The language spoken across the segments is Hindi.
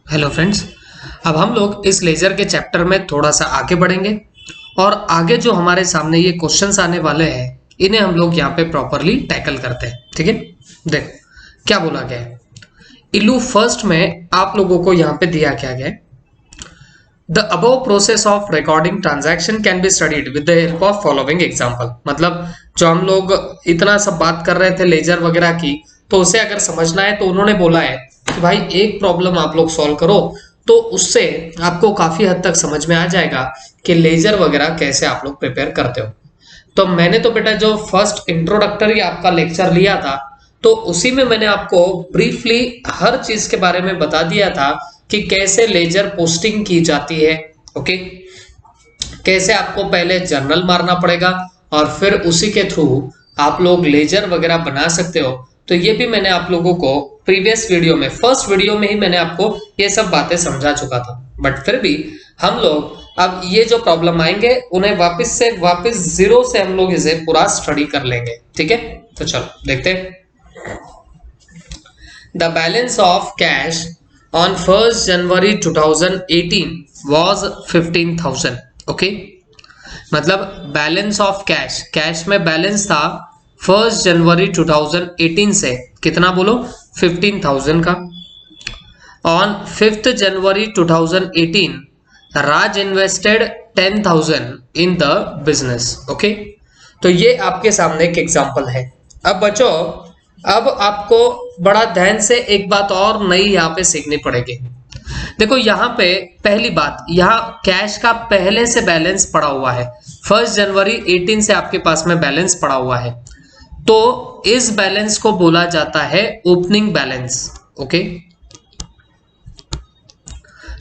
Hello friends. अब हम लोग इस लेजर के चैप्टर में थोड़ा सा आगे बढ़ेंगे और आगे जो हमारे सामने ये क्वेश्चंस आने वाले हैं इन्हें हम लोग यहाँ पे प्रॉपरली टैकल करते हैं। ठीक है, देखो क्या बोला गया है। इलू फर्स्ट में आप लोगों को यहाँ पे दिया क्या गया है, the above process of recording transaction can be studied with the help of following example. मतलब जो हम लोग इतना सब बात कर रहे थे लेजर वगैरह की, तो उसे अगर समझना है तो उन्होंने बोला है कि भाई एक प्रॉब्लम आप लोग सॉल्व करो, तो उससे आपको काफी हद तक समझ में आ जाएगा कि लेजर वगैरह कैसे आप लोग प्रिपेयर करते हो। तो मैंने तो बेटा जो फर्स्ट इंट्रोडक्टरी आपका लेक्चर लिया था, तो उसी में मैंने आपको ब्रीफली हर चीज के बारे में बता दिया था कि कैसे लेजर पोस्टिंग की जाती है। ओके, कैसे आपको पहले जर्नल मारना पड़ेगा और फिर उसी के थ्रू आप लोग लेजर वगैरह बना सकते हो। तो ये भी मैंने आप लोगों को प्रीवियस वीडियो में, फर्स्ट वीडियो में ही मैंने आपको ये सब बातें समझा चुका था, बट फिर भी हम लोग अब ये जो प्रॉब्लम आएंगे उन्हें वापस जीरो से हम लोग इसे पूरा स्टडी कर लेंगे। ठीक है, तो चलो देखते हैं। The balance of cash on 1st January 2018 was 15,000। Okay, मतलब बैलेंस ऑफ कैश, कैश में बैलेंस था 1st जनवरी 2018 से कितना बोलो, 15,000 का। On 5th January 2018 Raj invested 10,000 in the business. Okay, तो ये आपके सामने एक एग्जांपल है। अब बच्चों, अब आपको बड़ा ध्यान से एक बात और नई यहाँ पे सीखनी पड़ेगी। देखो यहाँ पे पहली बात, यहाँ कैश का पहले से बैलेंस पड़ा हुआ है, 1st जनवरी 18 से आपके पास में बैलेंस पड़ा हुआ है, तो इस बैलेंस को बोला जाता है ओपनिंग बैलेंस। ओके,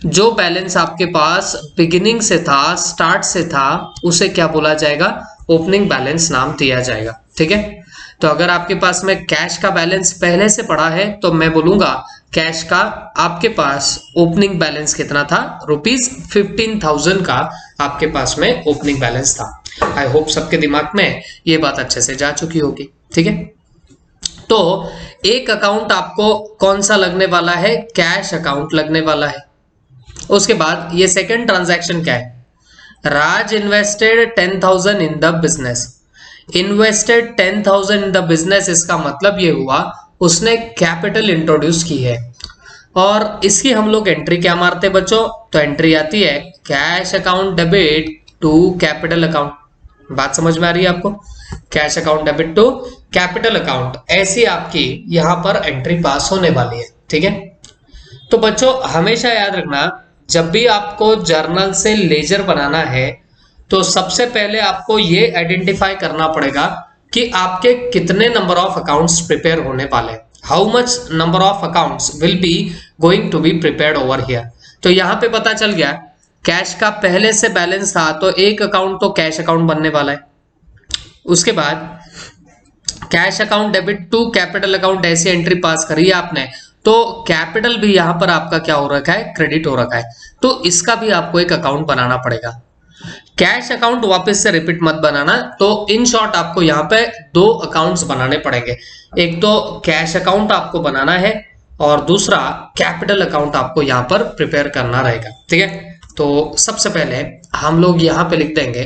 जो बैलेंस आपके पास बिगिनिंग से था, स्टार्ट से था, उसे क्या बोला जाएगा, ओपनिंग बैलेंस नाम दिया जाएगा। ठीक है, तो अगर आपके पास में कैश का बैलेंस पहले से पड़ा है तो मैं बोलूंगा कैश का आपके पास ओपनिंग बैलेंस कितना था, ₹15,000 का आपके पास में ओपनिंग बैलेंस था। आई होप सबके दिमाग में ये बात अच्छे से जा चुकी होगी। ठीक है, तो एक अकाउंट आपको कौन सा लगने वाला है, कैश अकाउंट लगने वाला है। उसके बाद ये सेकेंड ट्रांजैक्शन क्या है, Raj invested 10,000 in the business. Invested 10,000 in the business, इसका मतलब ये हुआ उसने कैपिटल इंट्रोड्यूस की है। और इसकी हम लोग एंट्री क्या मारते हैं बच्चों, तो एंट्री आती है cash account debit to capital account. बात समझ में आ रही है आपको, cash account debit to capital account, ऐसी आपकी यहां पर एंट्री पास होने वाली है। ठीक है, तो बच्चों हमेशा याद रखना, जब भी आपको जर्नल से लेजर बनाना है तो सबसे पहले आपको ये आइडेंटिफाई करना पड़ेगा कि आपके कितने नंबर ऑफ अकाउंट्स प्रिपेयर होने वाले, how much number of accounts will be going to be prepared over here. तो यहाँ पे पता चल गया कैश का पहले से बैलेंस था, तो एक अकाउंट तो कैश अकाउंट बनने वाला है। उसके बाद cash account debit to capital account, ऐसी एंट्री पास करी है आपने, तो कैपिटल भी यहां पर आपका क्या हो रखा है, क्रेडिट हो रखा है, तो इसका भी आपको एक अकाउंट बनाना पड़ेगा। कैश अकाउंट वापस से रिपीट मत बनाना, तो इन शॉर्ट आपको यहाँ पे दो अकाउंट्स बनाने पड़ेंगे। एक तो कैश अकाउंट आपको बनाना है और दूसरा कैपिटल अकाउंट आपको यहाँ पर प्रिपेयर करना रहेगा। ठीक है, तो सबसे पहले हम लोग यहाँ पे लिख देंगे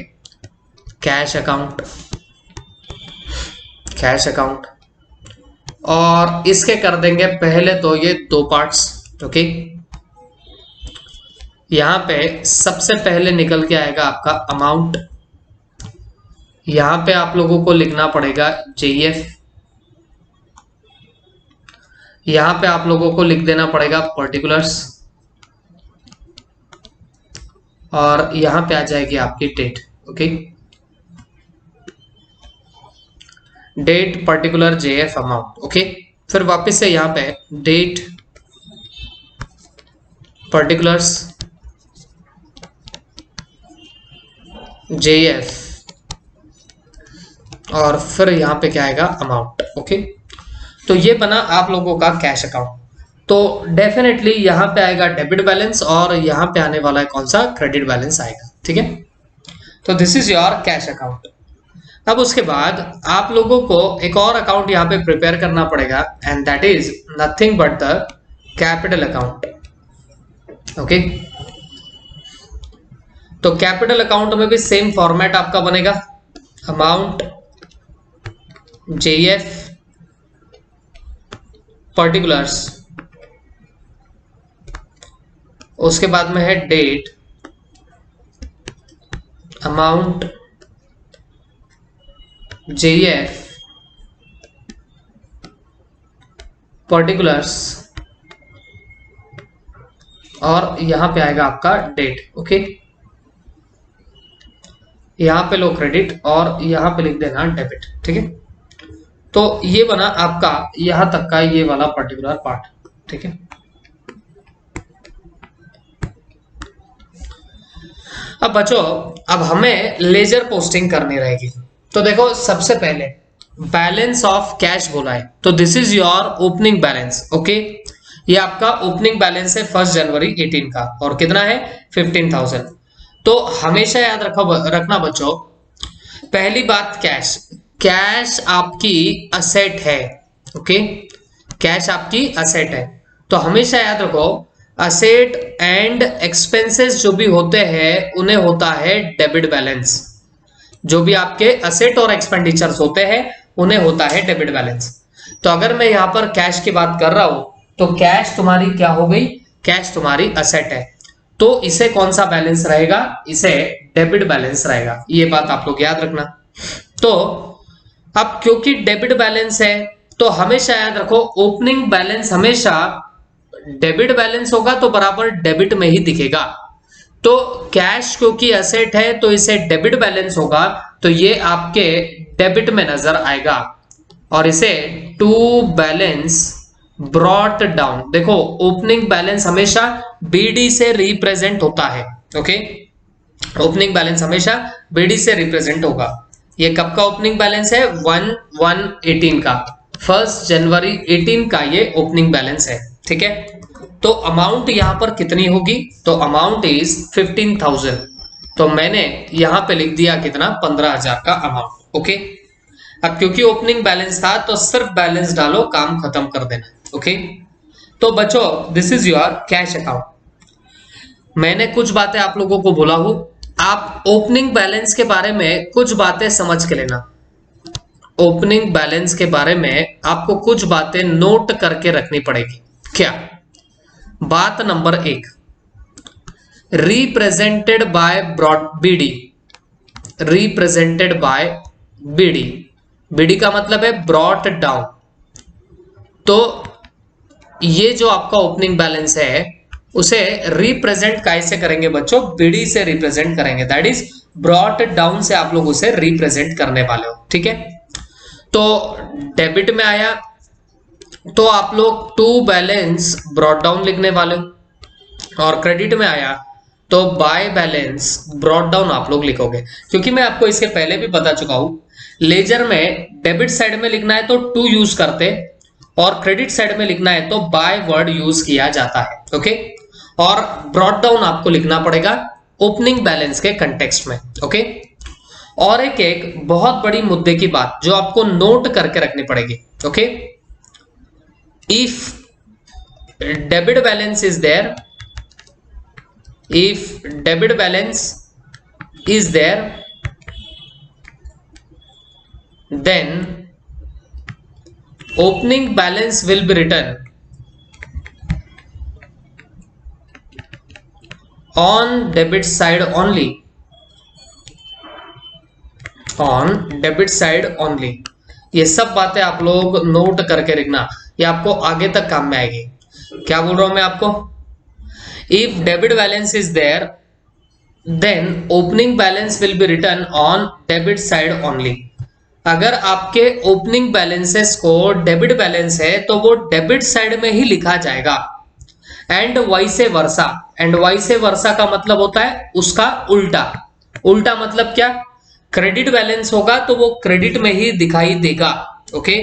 कैश अकाउंट, कैश अकाउंट, और इसके कर देंगे पहले तो ये दो पार्ट्स। ओके, यहां पे सबसे पहले निकल के आएगा आपका अमाउंट, यहां पे आप लोगों को लिखना पड़ेगा जेईएफ, यहां पे आप लोगों को लिख देना पड़ेगा पर्टिकुलर्स, और यहां पे आ जाएगी आपकी date. Okay, date particular JF amount. Okay, फिर वापस से यहां पे डेट पर्टिकुलर्स जेएफ, और फिर यहां पे क्या आएगा, अमाउंट। ओके, तो ये बना आप लोगों का कैश अकाउंट। तो डेफिनेटली यहां पे आएगा डेबिट बैलेंस और यहां पे आने वाला है कौन सा, क्रेडिट बैलेंस आएगा। ठीक है, तो this is your cash account. अब उसके बाद आप लोगों को एक और अकाउंट यहाँ पे प्रिपेयर करना पड़ेगा, and that is nothing but the capital account. Okay. तो कैपिटल अकाउंट में भी सेम फॉर्मेट आपका बनेगा, अमाउंट JF पर्टिकुलर्स, उसके बाद में है डेट, अमाउंट JF पर्टिकुलर्स, और यहां पे आएगा आपका डेट। ओके, यहां पे लो क्रेडिट और यहां पे लिख देना डेबिट। ठीक है, तो ये बना आपका यहां तक का ये वाला पर्टिकुलर पार्ट। ठीक है, अब बच्चों अब हमें लेजर पोस्टिंग करनी रहेगी। तो देखो सबसे पहले बैलेंस ऑफ कैश बोला है, तो this is your opening balance. Okay, ये आपका ओपनिंग बैलेंस है 1 जनवरी 18 का, और कितना है 15,000। तो हमेशा याद रखना बच्चों, पहली बात कैश, कैश आपकी असेट है। ओके, कैश आपकी असेट है, तो हमेशा याद रखो असेट एंड एक्सपेंसेस जो भी होते हैं उन्हें होता है डेबिट बैलेंस। जो भी आपके असेट और एक्सपेंडिचर्स होते हैं उन्हें होता है डेबिट बैलेंस। तो अगर मैं यहां पर कैश की बात कर रहा हूं तो कैश तुम्हारी क्या हो गई, कैश तुम्हारी असेट है, तो इसे कौन सा बैलेंस रहेगा, इसे डेबिट बैलेंस रहेगा। ये बात आप लोग याद रखना। तो अब क्योंकि डेबिट बैलेंस है तो हमेशा याद रखो ओपनिंग बैलेंस हमेशा डेबिट बैलेंस होगा तो बराबर डेबिट में ही दिखेगा। तो कैश क्योंकि एसेट है तो इसे डेबिट बैलेंस होगा, तो ये आपके डेबिट में नजर आएगा, और इसे टू बैलेंस ब्रॉट डाउन। देखो ओपनिंग बैलेंस हमेशा BD से रिप्रेजेंट होता है। ओके, ओपनिंग बैलेंस हमेशा BD से रिप्रेजेंट होगा। ये कब का ओपनिंग बैलेंस है, 1/1/18 का, 1 जनवरी 18 का ये ओपनिंग बैलेंस है। ठीक है, तो अमाउंट यहां पर कितनी होगी, तो अमाउंट इज 15,000, तो मैंने यहां पे लिख दिया कितना, 15,000 का अमाउंट। ओके, अब क्योंकि ओपनिंग बैलेंस था तो सिर्फ बैलेंस डालो, काम खत्म कर देना। ओके, तो बच्चों this is your cash account. मैंने कुछ बातें आप लोगों को बोला हूं, आप ओपनिंग बैलेंस के बारे में कुछ बातें समझ के लेना। ओपनिंग बैलेंस के बारे में आपको कुछ बातें नोट करके रखनी पड़ेगी। क्या बात number 1, represented by broad BD, represented by BD, BD का मतलब है ब्रॉट डाउन। तो ये जो आपका ओपनिंग बैलेंस है उसे रिप्रेजेंट कैसे करेंगे बच्चों, BD से रिप्रेजेंट करेंगे, दैट इज ब्रॉट डाउन से आप लोग उसे रिप्रेजेंट करने वाले हो। ठीक है, तो डेबिट में आया तो आप लोग टू बैलेंस ब्रॉट डाउन लिखने वाले हो, और क्रेडिट में आया तो बाय बैलेंस ब्रॉट डाउन आप लोग लिखोगे। क्योंकि मैं आपको इसके पहले भी बता चुका हूं, लेजर में डेबिट साइड में लिखना है तो टू यूज करते, और क्रेडिट साइड में लिखना है तो बाय वर्ड यूज किया जाता है। ओके, और ब्रॉट डाउन आपको लिखना पड़ेगा ओपनिंग बैलेंस के कंटेक्स्ट में। ओके, और एक बहुत बड़ी मुद्दे की बात जो आपको नोट करके रखनी पड़ेगी। Okay, if debit balance is there, if debit balance is there, then opening balance will be written on debit side only, on debit side only। ये सब बातें आप लोग नोट करके रखना, ये आपको आगे तक काम में आएगी। क्या बोल रहा हूं मैं आपको, if debit balance is there then opening balance will be written on debit side only. अगर आपके ओपनिंग बैलेंसेस को डेबिट बैलेंस है तो वो डेबिट साइड में ही लिखा जाएगा, and vice versa. And vice versa का मतलब होता है उसका उल्टा। उल्टा मतलब क्या, क्रेडिट बैलेंस होगा तो वो क्रेडिट में ही दिखाई देगा। ओके,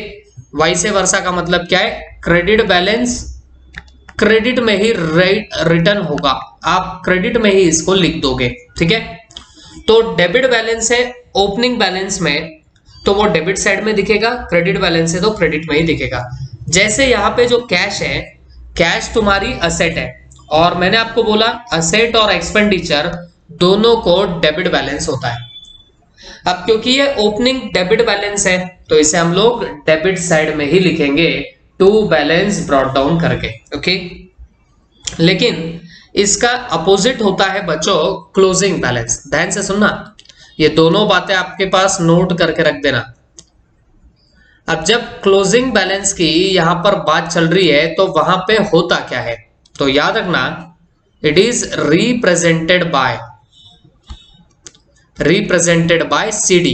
वाइसे वर्सा का मतलब क्या है, क्रेडिट बैलेंस क्रेडिट में ही रिटर्न होगा, आप क्रेडिट में ही इसको लिख दोगे। ठीक है, तो डेबिट बैलेंस है ओपनिंग बैलेंस में तो वो डेबिट साइड में दिखेगा, क्रेडिट बैलेंस है तो क्रेडिट में ही दिखेगा। जैसे यहाँ पे जो कैश है, कैश तुम्हारी असेट है और मैंने आपको बोला असेट और एक्सपेंडिचर दोनों को डेबिट बैलेंस होता है। अब क्योंकि ये ओपनिंग डेबिट बैलेंस है तो इसे हम लोग डेबिट साइड में ही लिखेंगे, टू बैलेंस ब्रॉट डाउन करके। ओके, लेकिन इसका अपोजिट होता है बच्चों क्लोजिंग बैलेंस। ध्यान से सुनना, ये दोनों बातें आपके पास नोट करके रख देना। अब जब क्लोजिंग बैलेंस की यहां पर बात चल रही है तो वहां पे होता क्या है, तो याद रखना, it is represented by CD.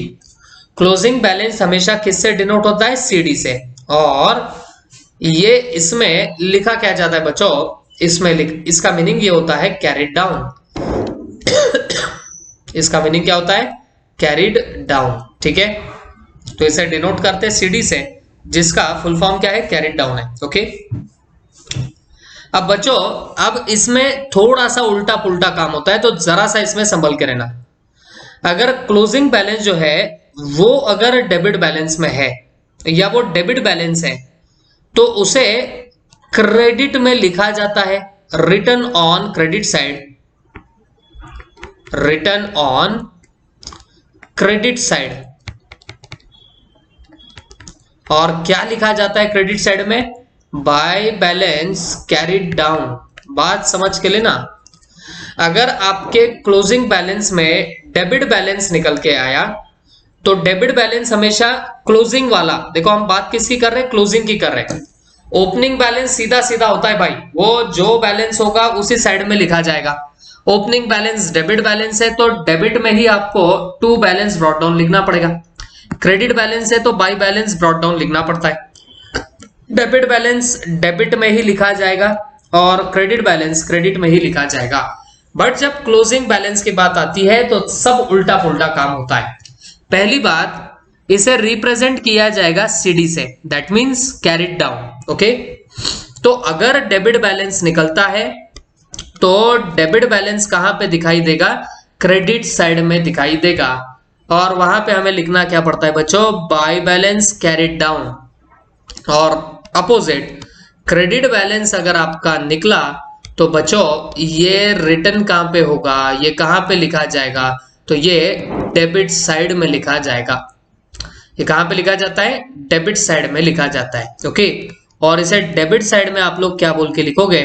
Closing balance हमेशा किससे डिनोट होता है? सीडी से। और ये इसमें लिखा क्या जाता है बच्चों? इसका मीनिंग ये होता है कैरिड डाउन। इसका मीनिंग क्या होता है? Carried down. ठीक है, तो इसे डिनोट करते हैं सीडी से, जिसका फुल फॉर्म क्या है? कैरिड डाउन है। ओके, अब बच्चों अब इसमें थोड़ा सा उल्टा पुल्टा काम होता है, तो जरा सा इसमें संभल के रहना। अगर क्लोजिंग बैलेंस जो है वो अगर डेबिट बैलेंस में है या वो डेबिट बैलेंस है तो उसे क्रेडिट में लिखा जाता है, return on credit side, return on credit side. और क्या लिखा जाता है क्रेडिट साइड में? By balance carried down. बात समझ के लेना, अगर आपके क्लोजिंग बैलेंस में डेबिट बैलेंस निकल के आया तो डेबिट बैलेंस हमेशा क्लोजिंग वाला, देखो हम बात किसकी कर रहे हैं? क्लोजिंग की कर रहे हैं। ओपनिंग बैलेंस सीधा सीधा होता है भाई, वो जो बैलेंस होगा उसी साइड में लिखा जाएगा। ओपनिंग बैलेंस डेबिट बैलेंस है तो डेबिट में ही आपको टू बैलेंस ब्रॉट डाउन लिखना पड़ेगा। क्रेडिट बैलेंस है तो बाई बैलेंस ब्रॉट डाउन लिखना पड़ता है। डेबिट बैलेंस डेबिट में ही लिखा जाएगा और क्रेडिट बैलेंस क्रेडिट में ही लिखा जाएगा। बट जब क्लोजिंग बैलेंस की बात आती है तो सब उल्टा पुल्टा काम होता है। पहली बात, इसे रिप्रेजेंट किया जाएगा सीडी से, that means carried down. Okay, तो अगर डेबिट बैलेंस निकलता है तो डेबिट बैलेंस कहां पे दिखाई देगा? क्रेडिट साइड में दिखाई देगा। और वहां पे हमें लिखना क्या पड़ता है बच्चों? By balance carried down. और अपोजिट क्रेडिट बैलेंस अगर आपका निकला तो बच्चों ये रिटर्न कहां पे होगा? ये कहां पे लिखा जाएगा? तो ये डेबिट साइड में लिखा जाएगा। ये कहां पे लिखा जाता है? डेबिट साइड में लिखा जाता है। ओके, और इसे डेबिट साइड में आप लोग क्या बोल के लिखोगे?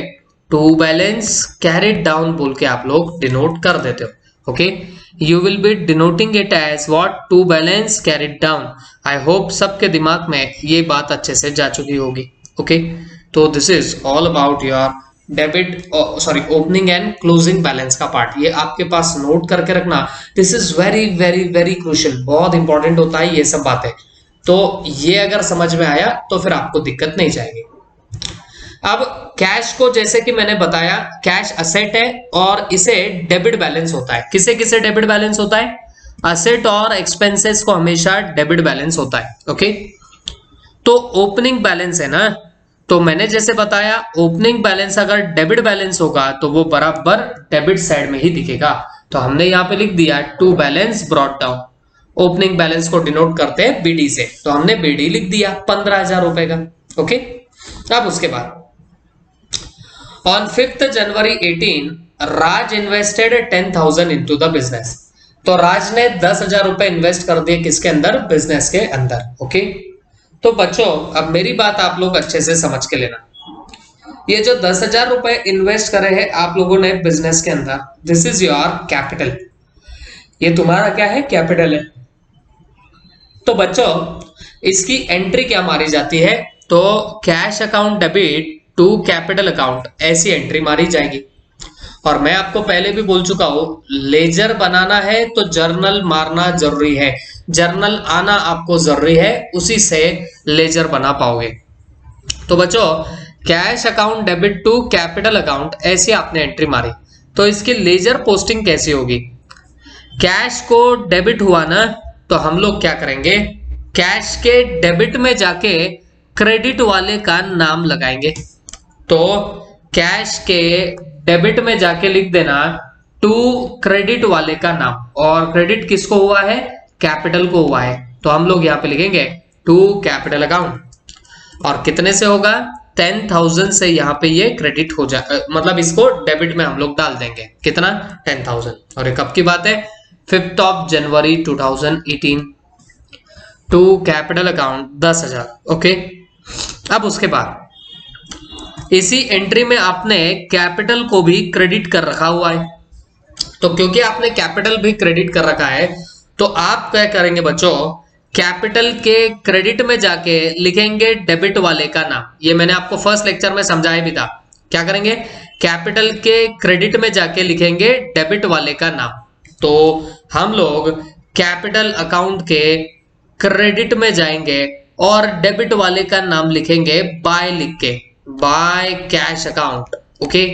टू बैलेंस कैरिड डाउन बोल के आप लोग डिनोट कर देते हो। Okay, you will be denoting it as what? To balance carried down. I hope सबके दिमाग में ये बात अच्छे से जा चुकी होगी। ओके, तो this is all about your debit opening and closing balance का पार्ट। ये आपके पास नोट करके रखना, this is very very very crucial, बहुत इंपॉर्टेंट होता है ये सब बातें। तो ये अगर समझ में आया तो फिर आपको दिक्कत नहीं जाएगी। अब कैश को जैसे कि मैंने बताया, कैश असेट है और इसे डेबिट बैलेंस होता है। किसे किसे डेबिट बैलेंस होता है? असेट और एक्सपेंसेस को हमेशा डेबिट बैलेंस होता है। ओके, तो ओपनिंग बैलेंस है ना, तो मैंने जैसे बताया ओपनिंग बैलेंस अगर डेबिट बैलेंस होगा तो वो बराबर डेबिट साइड में ही दिखेगा। तो हमने यहाँ पे लिख दिया to balance brought down. Opening balance को डिनोट करते हैं बीडी से, तो हमने बीडी लिख दिया 15,000 रुपए का। ओके, अब उसके बाद on 5th January 18 Raj invested 10,000 into the business. तो राज ने 10,000 रुपए इन्वेस्ट कर दिए किसके अंदर? बिजनेस के अंदर। ओके, तो बच्चों अब मेरी बात आप लोग अच्छे से समझ के लेना। ये जो 10,000 रुपए इन्वेस्ट करे हैं आप लोगों ने बिजनेस के अंदर, दिस इज योर कैपिटल। ये तुम्हारा क्या है? कैपिटल है। तो बच्चों इसकी एंट्री क्या मारी जाती है? तो cash account debit to capital account, ऐसी एंट्री मारी जाएगी। और मैं आपको पहले भी बोल चुका हूं, लेजर बनाना है तो जर्नल मारना जरूरी है, जर्नल आना आपको जरूरी है, उसी से लेजर बना पाओगे। तो बच्चों cash account debit to capital account, ऐसी आपने एंट्री मारी, तो इसकी लेजर पोस्टिंग कैसी होगी? कैश को डेबिट हुआ ना, तो हम लोग क्या करेंगे? कैश के डेबिट में जाके क्रेडिट वाले का नाम लगाएंगे। तो कैश के डेबिट में जाके लिख देना टू क्रेडिट वाले का नाम, और क्रेडिट किसको हुआ है? कैपिटल को हुआ है। तो हम लोग यहाँ पे लिखेंगे टू कैपिटल अकाउंट। और कितने से होगा? 10,000 से यहाँ पे ये क्रेडिट हो जा मतलब इसको डेबिट में हम लोग डाल देंगे। कितना? 10,000। और ये कब की बात है? 5th of January 2018 to capital account 10,000। Okay, अब उसके बाद इसी एंट्री में आपने कैपिटल को भी क्रेडिट कर रखा हुआ है। तो क्योंकि आपने कैपिटल भी क्रेडिट कर रखा है तो आप क्या करेंगे बच्चों, कैपिटल के क्रेडिट में जाके लिखेंगे डेबिट वाले का नाम। ये मैंने आपको फर्स्ट लेक्चर में समझाया भी था। क्या करेंगे? कैपिटल के क्रेडिट में जाके लिखेंगे डेबिट वाले का नाम। तो हम लोग कैपिटल अकाउंट के क्रेडिट में जाएंगे और डेबिट वाले का नाम लिखेंगे बाय, लिख के बाय कैश अकाउंट। ओके,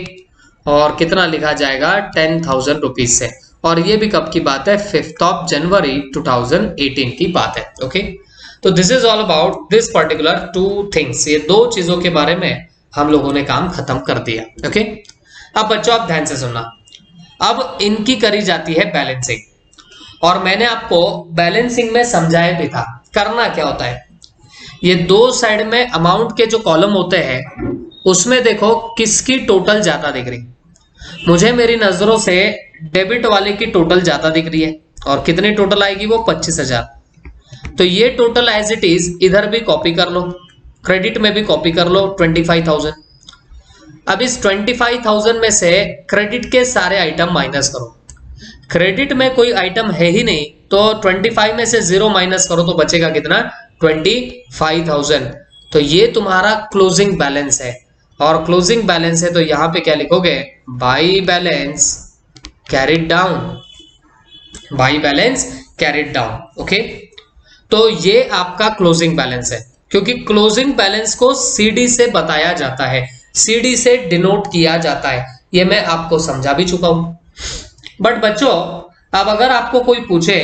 और कितना लिखा जाएगा? 10,000 रुपीज से। और ये भी कब की बात है? 5th ऑफ जनवरी 2018 की बात है। ओके, तो this is all about this particular 2 things. ये 2 चीजों के बारे में हम लोगों ने काम खत्म कर दिया। ओके, अब बच्चों आप ध्यान से सुनना। अब इनकी करी जाती है बैलेंसिंग, और मैंने आपको बैलेंसिंग में समझाया भी था करना क्या होता है। ये 2 साइड में अमाउंट के जो कॉलम होते हैं उसमें देखो किसकी टोटल ज्यादा दिख रही। मुझे मेरी नजरों से डेबिट वाले की टोटल ज्यादा दिख रही है, और कितनी टोटल आएगी? वो 25,000। तो ये टोटल एज इट इज इधर भी कॉपी कर लो, क्रेडिट में भी कॉपी कर लो 25,000। अब इस 25,000 में से क्रेडिट के सारे आइटम माइनस करो। क्रेडिट में कोई आइटम है ही नहीं, तो 25 में से 0 माइनस करो तो बचेगा कितना? 25,000। तो ये तुम्हारा क्लोजिंग बैलेंस है, और क्लोजिंग बैलेंस है तो यहां पे क्या लिखोगे? By balance carried down, by balance carried down. Okay, तो ये आपका क्लोजिंग बैलेंस है, क्योंकि क्लोजिंग बैलेंस को सीडी से बताया जाता है, सीडी से डिनोट किया जाता है। ये मैं आपको समझा भी चुका हूं। बट बच्चों, अब अगर आपको कोई पूछे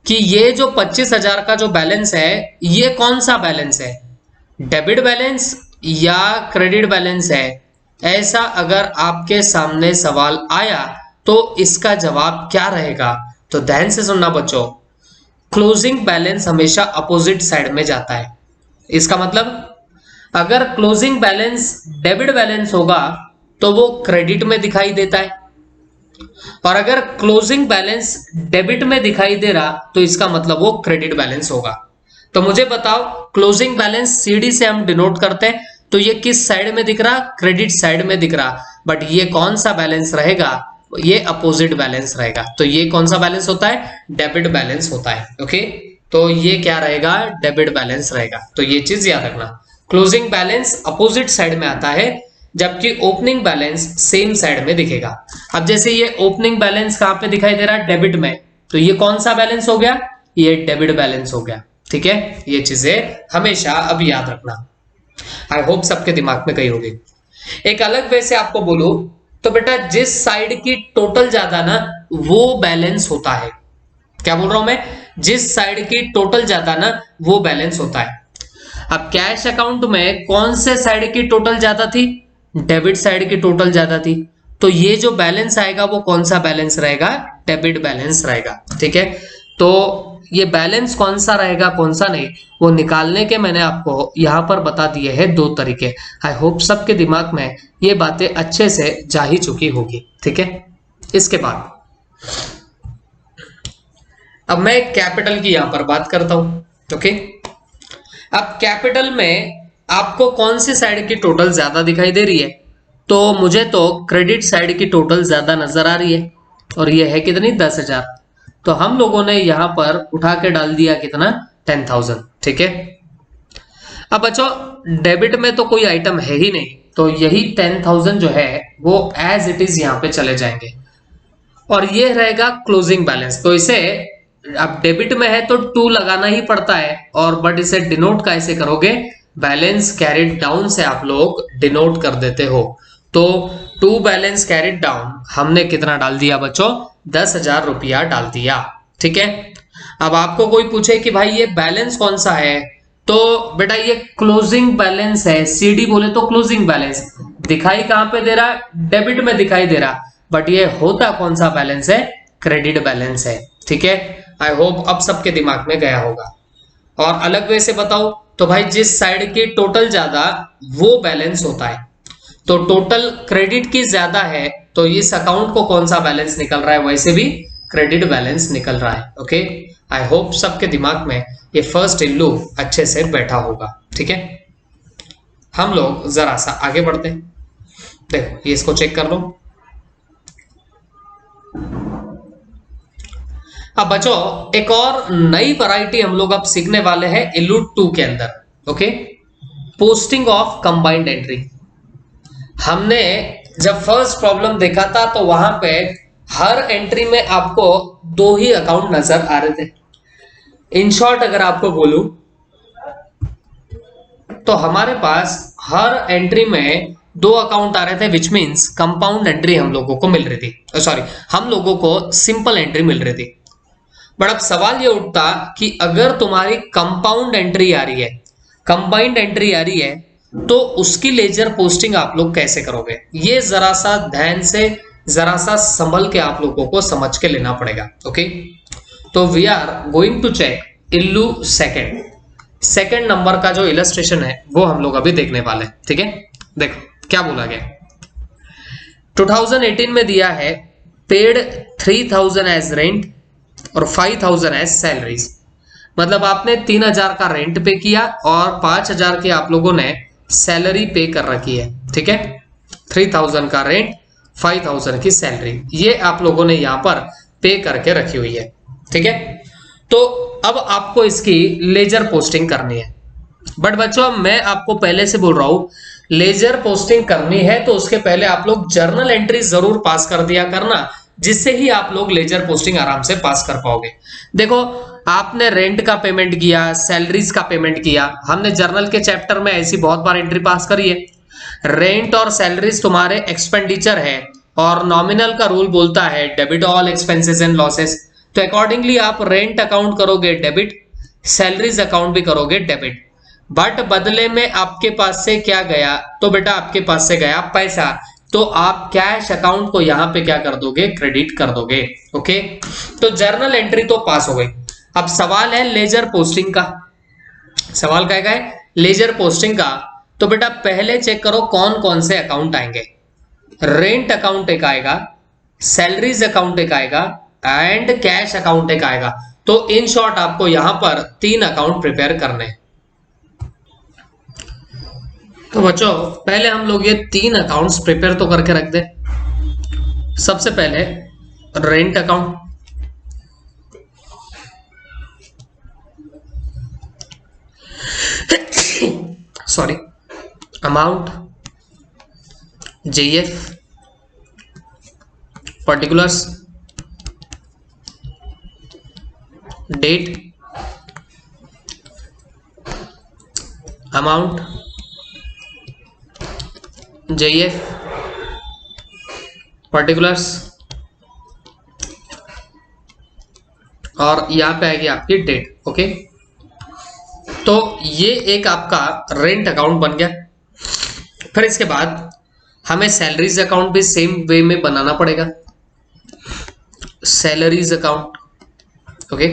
कि ये जो 25,000 का जो बैलेंस है ये कौन सा बैलेंस है, डेबिट बैलेंस या क्रेडिट बैलेंस है, ऐसा अगर आपके सामने सवाल आया तो इसका जवाब क्या रहेगा? तो ध्यान से सुनना बच्चों, क्लोजिंग बैलेंस हमेशा अपोजिट साइड में जाता है। इसका मतलब अगर क्लोजिंग बैलेंस डेबिट बैलेंस होगा तो वो क्रेडिट में दिखाई देता है, और अगर क्लोजिंग बैलेंस डेबिट में दिखाई दे रहा तो इसका मतलब वो क्रेडिट बैलेंस होगा। तो मुझे बताओ, क्लोजिंग बैलेंस सीडी से हम डिनोट करते हैं, तो ये किस साइड में दिख रहा? क्रेडिट साइड में दिख रहा। बट ये कौन सा बैलेंस रहेगा? ये अपोजिट बैलेंस रहेगा। तो ये कौन सा बैलेंस होता है? डेबिट बैलेंस होता है। ओके, तो ये क्या रहेगा? डेबिट बैलेंस रहेगा। तो ये चीज याद रखना, क्लोजिंग बैलेंस अपोजिट साइड में आता है, जबकि ओपनिंग बैलेंस सेम साइड में दिखेगा। अब जैसे ये ओपनिंग बैलेंस कहां पे दिखाई दे रहा है? डेबिट में। तो ये कौन सा बैलेंस हो गया? ये डेबिट बैलेंस हो गया। ठीक है, ये चीजें हमेशा अब याद रखना। आई होप सबके दिमाग में गई होगी। एक अलग वे से आपको बोलूं तो बेटा, जिस साइड की टोटल ज्यादा ना वो बैलेंस होता है। क्या बोल रहा हूं मैं? जिस साइड की टोटल ज्यादा ना वो बैलेंस होता है। अब कैश अकाउंट में कौन से साइड की टोटल ज्यादा थी? डेबिट साइड की टोटल ज्यादा थी। तो ये जो बैलेंस आएगा वो कौन सा बैलेंस रहेगा? डेबिट बैलेंस रहेगा। ठीक है, तो ये बैलेंस कौन सा रहेगा कौन सा नहीं, वो निकालने के मैंने आपको यहां पर बता दिए हैं 2 तरीके। आई होप सबके दिमाग में ये बातें अच्छे से जा ही चुकी होगी। ठीक है, इसके बाद अब मैं कैपिटल की यहां पर बात करता हूं। ओके, अब कैपिटल में आपको कौन सी साइड की टोटल ज्यादा दिखाई दे रही है? तो मुझे तो क्रेडिट साइड की टोटल ज्यादा नजर आ रही है, और ये है कितनी? 10,000। तो हम लोगों ने यहां पर उठा के डाल दिया कितना? 10,000। ठीक है, अब बच्चों डेबिट में तो कोई आइटम है ही नहीं, तो यही 10,000 जो है वो एज इट इज यहां पे चले जाएंगे, और ये रहेगा क्लोजिंग बैलेंस। तो इसे अब डेबिट में है तो 2 लगाना ही पड़ता है, और बट इसे डिनोट कैसे करोगे? बैलेंस कैरिड डाउन से आप लोग डिनोट कर देते हो। तो 2 बैलेंस कैरिड डाउन हमने कितना डाल दिया बच्चों? 10,000 रुपया डाल दिया। ठीक है, अब आपको कोई पूछे कि भाई ये बैलेंस कौन सा है, तो बेटा ये क्लोजिंग बैलेंस है। सीडी बोले तो क्लोजिंग बैलेंस दिखाई कहां पे दे रहा? डेबिट में दिखाई दे रहा, बट ये होता कौन सा बैलेंस है? क्रेडिट बैलेंस है। ठीक है, आई होप अब सबके दिमाग में गया होगा। और अलग वे से बताओ, तो भाई जिस साइड की टोटल ज्यादा वो बैलेंस होता है, तो टोटल क्रेडिट की ज्यादा है तो इस अकाउंट को कौन सा बैलेंस निकल रहा है, वैसे भी क्रेडिट बैलेंस निकल रहा है। ओके, आई होप सबके दिमाग में ये फर्स्ट इल्लू अच्छे से बैठा होगा। ठीक है, हम लोग जरा सा आगे बढ़ते हैं। देखो ये इसको चेक कर लो। अब बच्चों एक और नई वैरायटी हम लोग अब सीखने वाले हैं इल्लू 2 के अंदर। Okay, posting of combined entry. हमने जब फर्स्ट प्रॉब्लम देखा था तो वहां पे हर एंट्री में आपको दो ही अकाउंट नजर आ रहे थे। इन शॉर्ट अगर आपको बोलूं तो हमारे पास हर एंट्री में दो अकाउंट आ रहे थे, विच मीन्स कंपाउंड एंट्री हम लोगों को मिल रही थी, सॉरी हम लोगों को सिंपल एंट्री मिल रही थी। बट अब सवाल ये उठता कि अगर तुम्हारी कंपाउंड एंट्री आ रही है, कंबाइंड एंट्री आ रही है, तो उसकी लेजर पोस्टिंग आप लोग कैसे करोगे? ये जरा सा ध्यान से, जरा सा संभल के आप लोगों को समझ के लेना पड़ेगा। ओके, तो we are going to check illu second number का जो इलस्ट्रेशन है वो हम लोग अभी देखने वाले। ठीक है, देखो क्या बोला गया। 2018 में दिया है पेड 3000 एज रेंट और 5000 एज सैलरीज। मतलब आपने 3000 का रेंट पे किया और 5000 की आप लोगों ने सैलरी पे कर रखी है। ठीक है, 3000 का रेंट, 5000 की सैलरी, ये आप लोगों ने यहां पर पे करके रखी हुई है। ठीक है, तो अब आपको इसकी लेजर पोस्टिंग करनी है। बट बच्चों मैं आपको पहले से बोल रहा हूं, लेजर पोस्टिंग करनी है तो उसके पहले आप लोग जर्नल एंट्री जरूर पास कर दिया करना, जिससे ही आप लोग लेजर पोस्टिंग आराम से पास कर पाओगे। देखो आपने रेंट का पेमेंट किया, सैलरीज का पेमेंट किया, हमने जर्नल के चैप्टर में ऐसी बहुत बार एंट्री पास करी है। रेंट और सैलरीज तुम्हारे एक्सपेंडिचर है और नॉमिनल का रूल बोलता है debit all expenses and losses, तो अकॉर्डिंगली आप रेंट अकाउंट करोगे डेबिट, सैलरीज अकाउंट भी करोगे डेबिट। बट बदले में आपके पास से क्या गया, तो बेटा आपके पास से गया पैसा, तो आप कैश अकाउंट को यहां पे क्या कर दोगे, क्रेडिट कर दोगे। ओके, तो जर्नल एंट्री तो पास हो गई। अब सवाल है लेजर पोस्टिंग का। सवाल क्या है, लेजर पोस्टिंग का। तो बेटा पहले चेक करो कौन कौन से अकाउंट आएंगे। रेंट अकाउंट एक आएगा, सैलरीज अकाउंट एक आएगा एंड कैश अकाउंट एक आएगा। तो इन शॉर्ट आपको यहां पर 3 अकाउंट प्रिपेयर करने। तो बच्चों पहले हम लोग ये 3 अकाउंट्स प्रिपेयर तो करके रख दे। सबसे पहले rent account, sorry amount, JF, particulars, date, amount, JF, particulars, और यहां पे आएगी आपकी डेट। ओके, तो ये एक आपका रेंट अकाउंट बन गया। फिर इसके बाद हमें सैलरीज अकाउंट भी सेम वे में बनाना पड़ेगा, salaries account. Okay,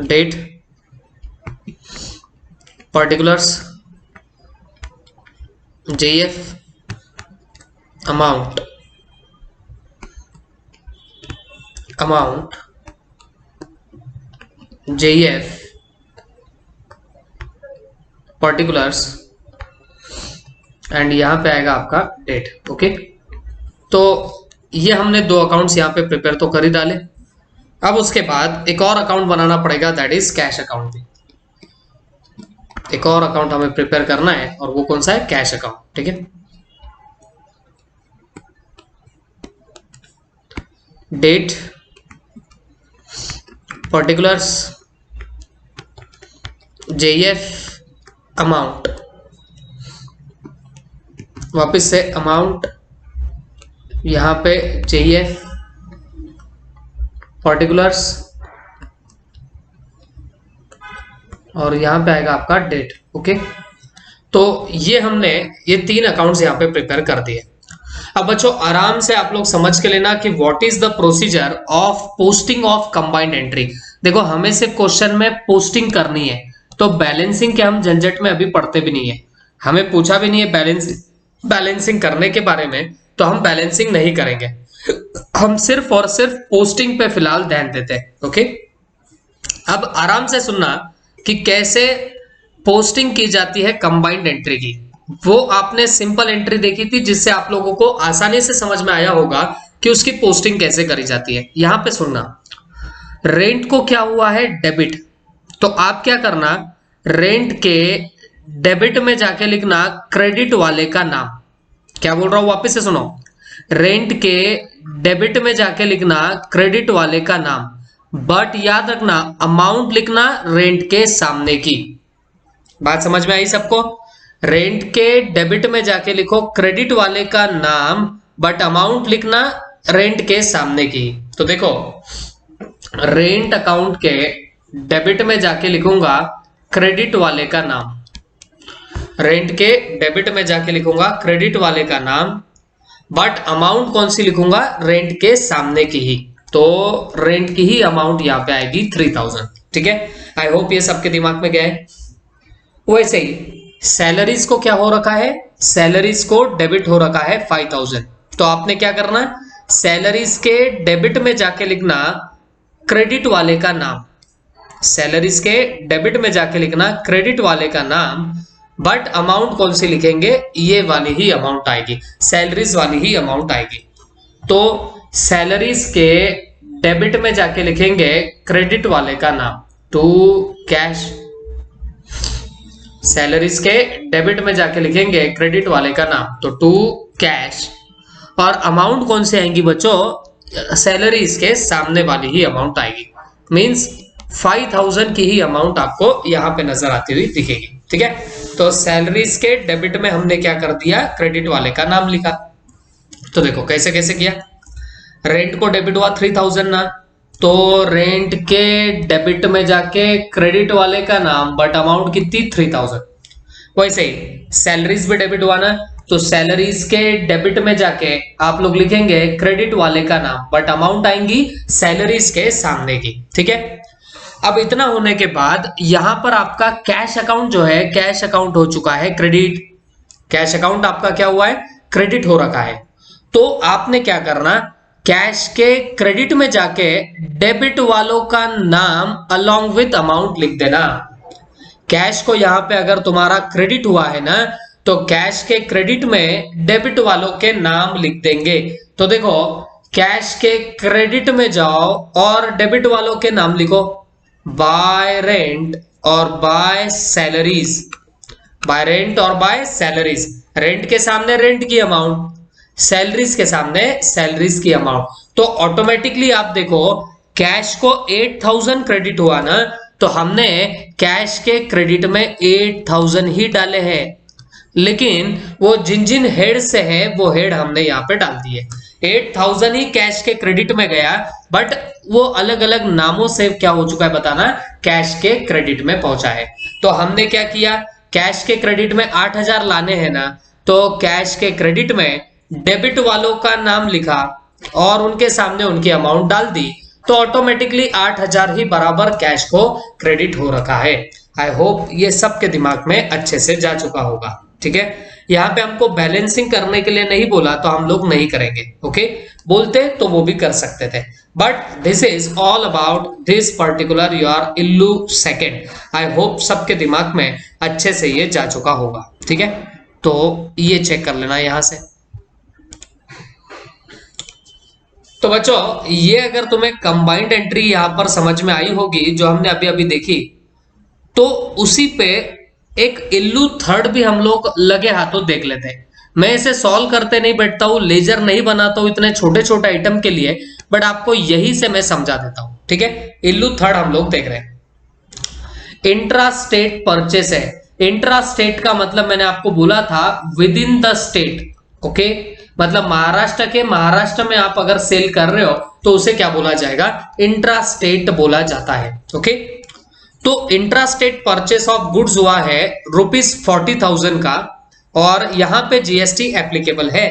date, particulars, JF, amount, JF, particulars and यहां पे आएगा आपका डेट। ओके, तो ये हमने 2 अकाउंट्स यहां पे प्रिपेयर तो कर ही डाले। अब उसके बाद एक और अकाउंट बनाना पड़ेगा, दैट इज कैश अकाउंट। भी एक और अकाउंट हमें प्रिपेयर करना है और वो कौन सा है, कैश अकाउंट। ठीक है, डेट, पर्टिकुलर्स, जेएफ, अमाउंट, वापस से अमाउंट, यहां पे जेएफ, पर्टिकुलर्स और यहां पे आएगा आपका डेट। ओके, तो ये हमने ये 3 अकाउंट्स यहां पे प्रिपेयर कर दिए। अब बच्चों आराम से आप लोग समझ के लेना कि what is the procedure of posting of combined entry. देखो हमें से क्वेश्चन में पोस्टिंग करनी है, तो बैलेंसिंग के हम झंझट में अभी पढ़ते भी नहीं है, हमें पूछा भी नहीं है बैलेंसिंग करने के बारे में, तो हम बैलेंसिंग नहीं करेंगे, हम सिर्फ और सिर्फ पोस्टिंग पे फिलहाल ध्यान देते हैं। ओके, अब आराम से सुनना कि कैसे पोस्टिंग की जाती है कंबाइंड एंट्री की। वो आपने सिंपल एंट्री देखी थी जिससे आप लोगों को आसानी से समझ में आया होगा कि उसकी पोस्टिंग कैसे करी जाती है। यहां पे सुनना, रेंट को क्या हुआ है डेबिट, तो आप क्या करना, रेंट के डेबिट में जाके लिखना क्रेडिट वाले का नाम। क्या बोल रहा हूं वापस से सुनो, रेंट के डेबिट में जाके लिखना क्रेडिट वाले का नाम, बट याद रखना अमाउंट लिखना रेंट के सामने की। बात समझ में आई सबको? रेंट के डेबिट में जाके लिखो क्रेडिट वाले का नाम, बट अमाउंट लिखना रेंट के सामने की। तो देखो रेंट अकाउंट के डेबिट में जाके लिखूंगा क्रेडिट वाले का नाम, रेंट के डेबिट में जाके लिखूंगा क्रेडिट वाले का नाम, बट अमाउंट कौन सी लिखूंगा, रेंट के सामने की ही। तो रेंट की ही अमाउंट यहाँ पे आएगी 3000। ठीक है, आई होप ये सबके दिमाग में गया है। वैसे ही सैलरीज को क्या हो रखा है, सैलरीज को डेबिट हो रखा है 5000, तो आपने क्या करना, सैलरीज के डेबिट में जाके लिखना क्रेडिट वाले का नाम, सैलरीज के डेबिट में जाके लिखना क्रेडिट वाले का नाम, बट अमाउंट कौन सी लिखेंगे, ये वाली ही अमाउंट आएगी, सैलरीज वाली ही अमाउंट आएगी। तो सैलरीज के डेबिट में जाके लिखेंगे क्रेडिट वाले का नाम, टू कैश, सैलरीज के डेबिट में जाके लिखेंगे क्रेडिट वाले का नाम, तो टू कैश, और अमाउंट कौन सी आएंगी बच्चों, सैलरीज के सामने वाली ही अमाउंट आएगी, मींस 5000 की ही अमाउंट आपको यहां पे नजर आती हुई दिखेगी। ठीक है, तो सैलरीज के डेबिट में हमने क्या कर दिया, क्रेडिट वाले का नाम लिखा। तो देखो कैसे कैसे किया, रेंट को डेबिट हुआ 3000 ना, तो रेंट के डेबिट में जाके क्रेडिट वाले का नाम, बट अमाउंट कितनी 3000। वैसे ही सैलरीज भी डेबिट हुआ ना, तो सैलरीज के डेबिट में जाके आप लोग लिखेंगे क्रेडिट वाले का नाम, बट अमाउंट आएंगी सैलरीज के सामने की। ठीक है, अब इतना होने के बाद यहां पर आपका कैश अकाउंट जो है, कैश अकाउंट हो चुका है क्रेडिट, कैश अकाउंट आपका क्या हुआ है, क्रेडिट हो रखा है। तो आपने क्या करना, कैश के क्रेडिट में जाके डेबिट वालों का नाम अलोंग विथ अमाउंट लिख देना। कैश को यहां पे अगर तुम्हारा क्रेडिट हुआ है ना, तो कैश के क्रेडिट में डेबिट वालों के नाम लिख देंगे। तो देखो कैश के क्रेडिट में जाओ और डेबिट वालों के नाम लिखो, बाय रेंट और बाय सैलरीज, बाय रेंट और बाय सैलरीज, रेंट के सामने रेंट की अमाउंट, सैलरीज के सामने सैलरीज की अमाउंट। तो ऑटोमेटिकली आप देखो कैश को 8000 क्रेडिट हुआ ना, तो हमने कैश के क्रेडिट में 8000 ही डाले हैं, लेकिन वो जिन जिन हेड से है वो हेड हमने यहाँ पे डाल दिए। 8000 ही कैश के क्रेडिट में गया, बट वो अलग अलग नामों से क्या हो चुका है बताना, कैश के क्रेडिट में पहुंचा है। तो हमने क्या किया, कैश के क्रेडिट में 8000 लाने हैं ना, तो कैश के क्रेडिट में डेबिट वालों का नाम लिखा और उनके सामने उनकी अमाउंट डाल दी, तो ऑटोमेटिकली 8000 ही बराबर कैश को क्रेडिट हो रखा है। आई होप ये सबके दिमाग में अच्छे से जा चुका होगा। ठीक है, यहाँ पे हमको बैलेंसिंग करने के लिए नहीं बोला, तो हम लोग नहीं करेंगे। ओके, बोलते तो वो भी कर सकते थे, but this is all about this particular your illu second. I hope सबके दिमाग में अच्छे से ये जा चुका होगा। ठीक है, तो ये चेक कर लेना यहां से। तो बच्चों ये अगर तुम्हें कंबाइंड एंट्री यहां पर समझ में आई होगी जो हमने अभी अभी देखी, तो उसी पे एक इल्लू थर्ड भी हम लोग लगे हाथों देख लेते हैं। मैं इसे सॉल्व करते नहीं बैठता हूं, लेजर नहीं बनाता हूं इतने छोटे छोटे आइटम के लिए, बट आपको यही से मैं समझा देता हूं। ठीक है, इल्लू थर्ड हम लोग देख रहे हैं। इंट्रा स्टेट परचेस है। इंट्रा स्टेट का मतलब मैंने आपको बोला था with in the state. Okay, मतलब महाराष्ट्र के महाराष्ट्र में आप अगर सेल कर रहे हो तो उसे क्या बोला जाएगा, इंट्रा स्टेट बोला जाता है। ओके, तो intra state purchase of goods हुआ है ₹40,000 का, और यहां पे जीएसटी एप्लीकेबल है।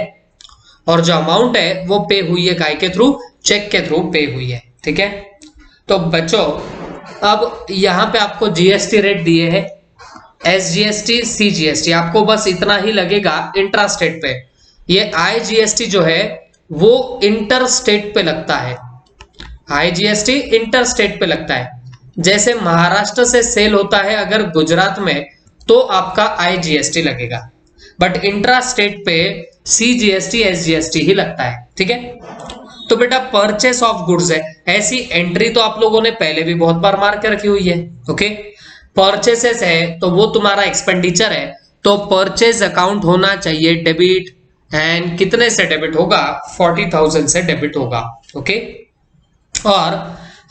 और जो अमाउंट है वो पे हुई है काय के थ्रू, चेक के थ्रू पे हुई है। ठीक है, तो बच्चों अब यहाँ पे आपको जीएसटी रेट दिए हैं, एसजीएसटी, सीजीएसटी, आपको बस इतना ही लगेगा इंट्रा स्टेट पे। ये आईजीएसटी जो है वो इंटर स्टेट पे लगता है, आईजीएसटी इंटर स्टेट पे लगता है। जैसे महाराष्ट्र से सेल होता है अगर गुजरात में तो आपका आईजीएसटी लगेगा, बट इंट्रा स्टेट पे सीजीएसटी एसजीएसटी ही लगता है। ठीक है, तो बेटा परचेस ऑफ गुड्स है, ऐसी एंट्री तो आप लोगों ने पहले भी बहुत बार मार के रखी हुई है। ओके, परचेसेस है तो वो तुम्हारा एक्सपेंडिचर है, तो परचेज अकाउंट होना चाहिए डेबिट, एंड कितने से डेबिट होगा, 40,000 से डेबिट होगा। ओके, और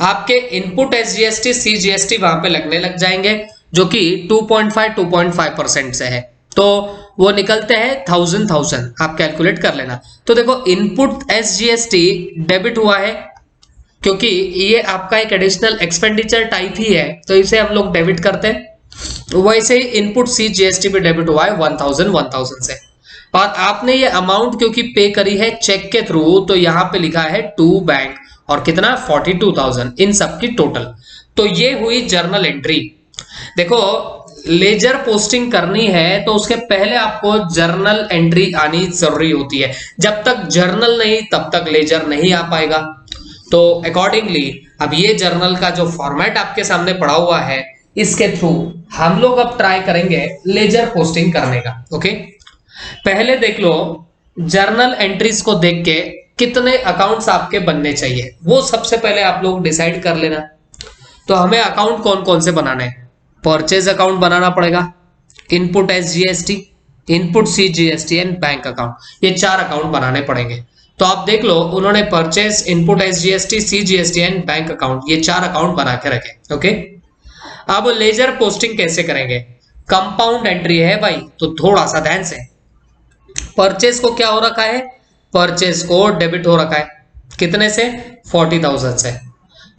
आपके इनपुट एसजीएसटी सीजीएसटी वहां पे लगने लग जाएंगे जो कि 2.5% से है, तो वो निकलते हैं 1000 आप कैलकुलेट कर लेना। तो देखो इनपुट एसजीएसटी डेबिट हुआ है क्योंकि ये आपका एक एडिशनल एक्सपेंडिचर टाइप ही है, तो इसे हम लोग डेबिट करते हैं। वैसे ही इनपुट सीजीएसटी भी डेबिट हुआ है 1000 से, और आपने ये अमाउंट क्योंकि पे करी है चेक के थ्रू, तो यहाँ पे लिखा है टू बैंक, और कितना 42,000 इन सब की टोटल। तो ये हुई जर्नल एंट्री। देखो लेजर पोस्टिंग करनी है तो उसके पहले आपको जर्नल एंट्री आनी जरूरी होती है, जब तक जर्नल नहीं तब तक लेजर नहीं आ पाएगा। तो अकॉर्डिंगली अब ये जर्नल का जो फॉर्मेट आपके सामने पड़ा हुआ है, इसके थ्रू हम लोग अब ट्राई करेंगे लेजर पोस्टिंग करने का। ओके, पहले देख लो जर्नल एंट्रीज को देख के कितने अकाउंट्स आपके बनने चाहिए, वो सबसे पहले आप लोग डिसाइड कर लेना। तो हमें अकाउंट कौन कौन से बनाने हैं, परचेज अकाउंट बनाना पड़ेगा, input SGST, input CGST and bank account, ये 4 अकाउंट बनाने पड़ेंगे। तो आप देख लो उन्होंने purchase, input SGST, CGST and bank account, ये 4 अकाउंट बना के रखे। ओके, अब लेजर पोस्टिंग कैसे करेंगे, कंपाउंड एंट्री है भाई, तो थोड़ा सा ध्यान से। परचेज को क्या हो रखा है, परचेज को डेबिट हो रखा है, कितने से 40,000 से।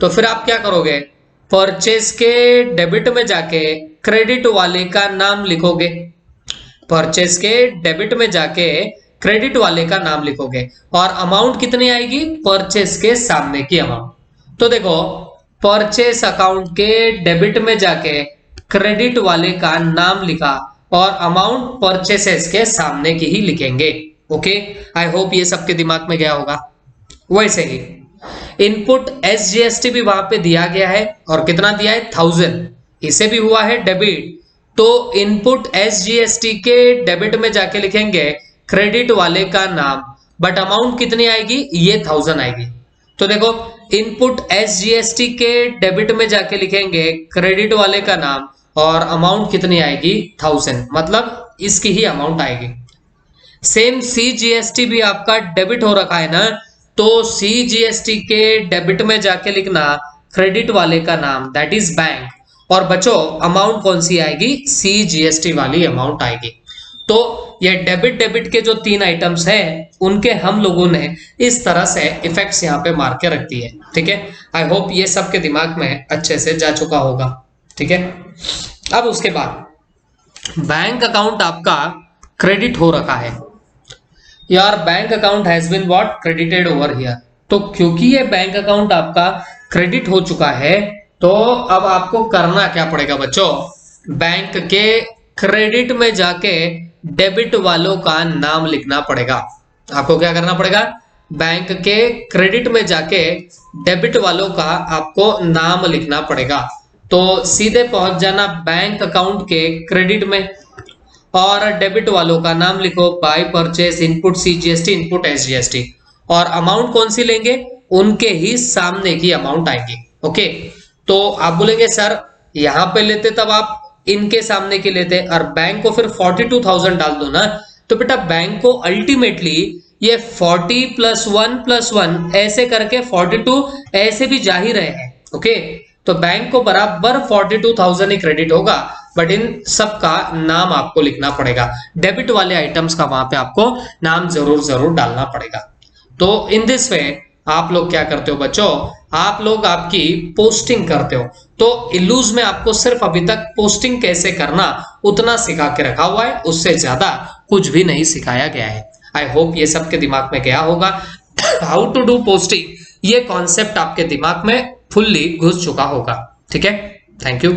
तो फिर आप क्या करोगे, परचेज के डेबिट में जाके क्रेडिट वाले का नाम लिखोगे, परचेज के डेबिट में जाके क्रेडिट वाले का नाम लिखोगे, और अमाउंट कितनी आएगी, परचेज के सामने की अमाउंट। तो देखो परचेज अकाउंट के डेबिट में जाके क्रेडिट वाले का नाम लिखा और अमाउंट परचेसेस के सामने की ही लिखेंगे। ओके, आई होप ये सबके दिमाग में गया होगा। वैसे ही इनपुट एसजीएसटी भी वहां पे दिया गया है, और कितना दिया है 1000, इसे भी हुआ है डेबिट, तो इनपुट एसजीएसटी के डेबिट में जाके लिखेंगे क्रेडिट वाले का नाम, बट अमाउंट कितनी आएगी, ये 1000 आएगी। तो देखो इनपुट एसजीएसटी के डेबिट में जाके लिखेंगे क्रेडिट वाले का नाम, और अमाउंट कितनी आएगी 1000, मतलब इसकी ही अमाउंट आएगी। सेम सीजीएसटी भी आपका डेबिट हो रखा है ना, तो सीजीएसटी के डेबिट में जाके लिखना क्रेडिट वाले का नाम, दैट इज बैंक, और बच्चों अमाउंट कौन सी आएगी, सीजीएसटी वाली अमाउंट आएगी। तो ये डेबिट के जो 3 आइटम्स हैं उनके हम लोगों ने इस तरह से इफेक्ट्स यहाँ पे मार के रख दिए। ठीक है, आई होप ये सबके दिमाग में अच्छे से जा चुका होगा। ठीक है, अब उसके बाद बैंक अकाउंट आपका क्रेडिट हो रखा है, यार bank account has been what credited over here. तो क्योंकि ये बैंक अकाउंट आपका क्रेडिट हो चुका है, तो अब आपको करना क्या पड़ेगा बच्चों, बैंक के क्रेडिट में जाके डेबिट वालों का नाम लिखना पड़ेगा। आपको क्या करना पड़ेगा, बैंक के क्रेडिट में जाके डेबिट वालों का आपको नाम लिखना पड़ेगा। तो सीधे पहुंच जाना बैंक अकाउंट के क्रेडिट में, और डेबिट वालों का नाम लिखो, by purchase, input CGST, input SGST, और अमाउंट कौन सी लेंगे, उनके ही सामने की अमाउंट आएगी। ओके, तो आप बोलेंगे सर यहां पे लेते तब आप इनके सामने की लेते, और बैंक को फिर 42,000 डाल दो ना। तो बेटा बैंक को अल्टीमेटली ये 40 + 1 + 1 ऐसे करके 42 ऐसे भी जा ही रहे हैं। ओके, तो बैंक को बराबर 42,000 ही क्रेडिट होगा, बट इन सब का नाम आपको लिखना पड़ेगा, डेबिट वाले आइटम्स का वहां पे आपको नाम जरूर डालना पड़ेगा। तो इन दिस वे आप लोग क्या करते हो बच्चों, आप लोग आपकी पोस्टिंग करते हो। तो इलूज में आपको सिर्फ अभी तक पोस्टिंग कैसे करना उतना सिखा के रखा हुआ है, उससे ज्यादा कुछ भी नहीं सिखाया गया है। आई होप ये सबके दिमाग में गया होगा। हाउ टू डू पोस्टिंग, ये कॉन्सेप्ट आपके दिमाग में फुल्ली घुस चुका होगा। ठीक है, थैंक यू।